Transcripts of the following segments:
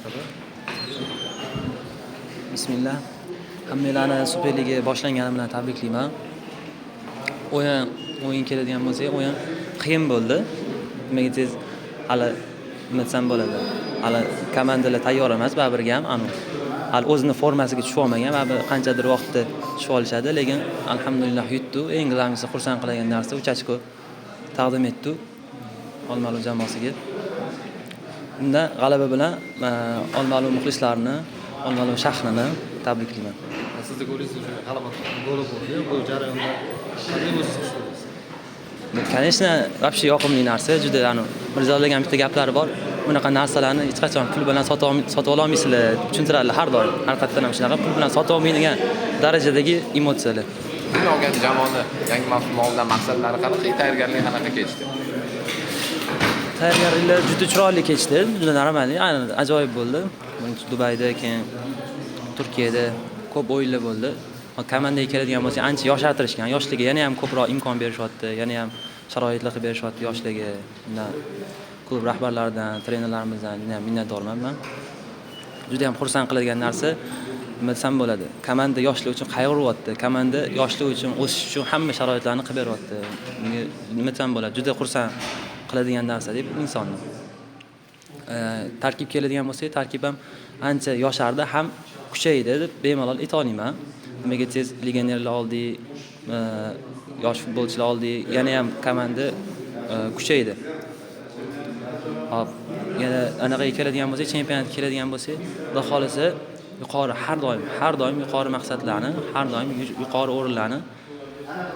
Marhaba. Bismillah. Hammalarni Super Liga boshlangani bilan tabriklayman. O'yin keladigan bo'lsak, o'yin qiyin bo'ldi. Nimaga tez hali nima desam bo'ladi. Hali komandalar tayyor emas, baribirga ham hali o'zining formasiga tushib olmagan, baribir qanchadir vaqtda tushib olishadi, lekin alhamdulillah yutdi. Eng g'alabisi xursand qiladigan narsa 3 ochko taqdim etdi Olmaliq jamoasiga. Unda g'alaba bilan Olmaliq muxlislarini, Olmaliq shahrini tabriklayman. Sizni ko'ringiz uchun g'alaba goli bo'ldi. Bu jarayonda qanday o'zingiz his qildingiz? Конечно, вообще yoqimli narsa. Juda Mirzolarga ham bitta gaplari bor. Bunaqa narsalarni hech qachon pul bilan sotib ololmaysizlar, tushuntiradilar har doim. Haqiqatan ham shunaqa pul bilan sotib olmaydigan darajadagi emotsiyalar. Bugun olgan jamoani yangi mavsum oldidan maqsadlari qanaqa, tayyorgarlik qanaqa kechdi? Tayyorgarliklar juda chiroyli kechdi, juda normal, ajoyib bo'ldi. Birinchi Dubayda, keyin Turkiyada ko'p o'yinlar bo'ldi. Komandaga keladigan bo'lsa, ancha yoshartirishgan. Yoshligiga yana ham ko'proq imkon berishyapti, yana ham sharoitlar qilib berishyapti yoshligiga. Klub rahbarlaridan, trenerlarimizdan ham minnatdorman men. Juda ham xursand qiladigan narsa nima desam bo'ladi. Komanda yoshlik uchun qayg'uryapti. Komanda yoshlik uchun o'sish uchun hamma sharoitlarni qilib beryapti. Nima desam bo'ladi, juda xursand qiladigan narsa deb insonni. Tarkib keladigan bo'lsa, tarkib ham ancha yoshardi, ham kuchaydi deb bemalol ayta olmayman. Nimaga tez legionerlar oldi, yosh futbolchilar oldi, yana ham komanda kuchaydi. Hop, yana anaqaga keladigan bo'lsa, chempionatga keladigan bo'lsa, xudo xolisa yuqori har doim yuqori maqsadlarni, har doim yuqori o'rinlarni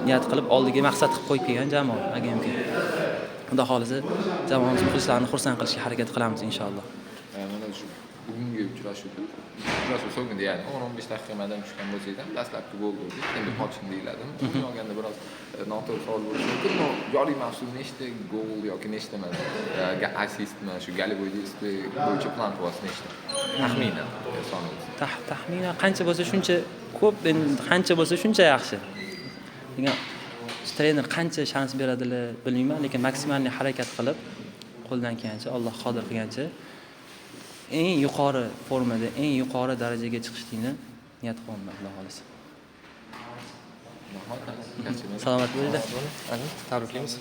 niyat qilib oldiga maqsad qilib qo'yib kelgan jamoa agamki. Xudo xolisa jamoamiz muxlislarini xursand qilishga harakat qilamiz inshaalloh. Mana shu bugungi uchrashuv so'ngida, ya'ni 10-15 daqiqa maydon tushgan bo'lsangiz ham dastlabki gol bo'ldi. Endi qochim deyiladimi? Bugun olganda biroz noto'g'ri savol bo'lishi mumkin. Joriy mavsum nechta gol yoki nechta assistmi, shu Galiboydisti bo'yicha plan qilasiz nechta? Taxminan soningiz. Taxminan qancha bo'lsa shuncha ko'p, endi qancha bo'lsa shuncha yaxshi. Degan trener qancha shans beradilar bilmayman, lekin maksimalni harakat qilib qo'ldan kelgancha, Alloh qodir qilgancha eng yuqori formada, eng yuqori darajaga chiqishlikni niyat qilaman, Alloh xolisa. Salomat Salomat bo'linglar. Tabriklaymiz.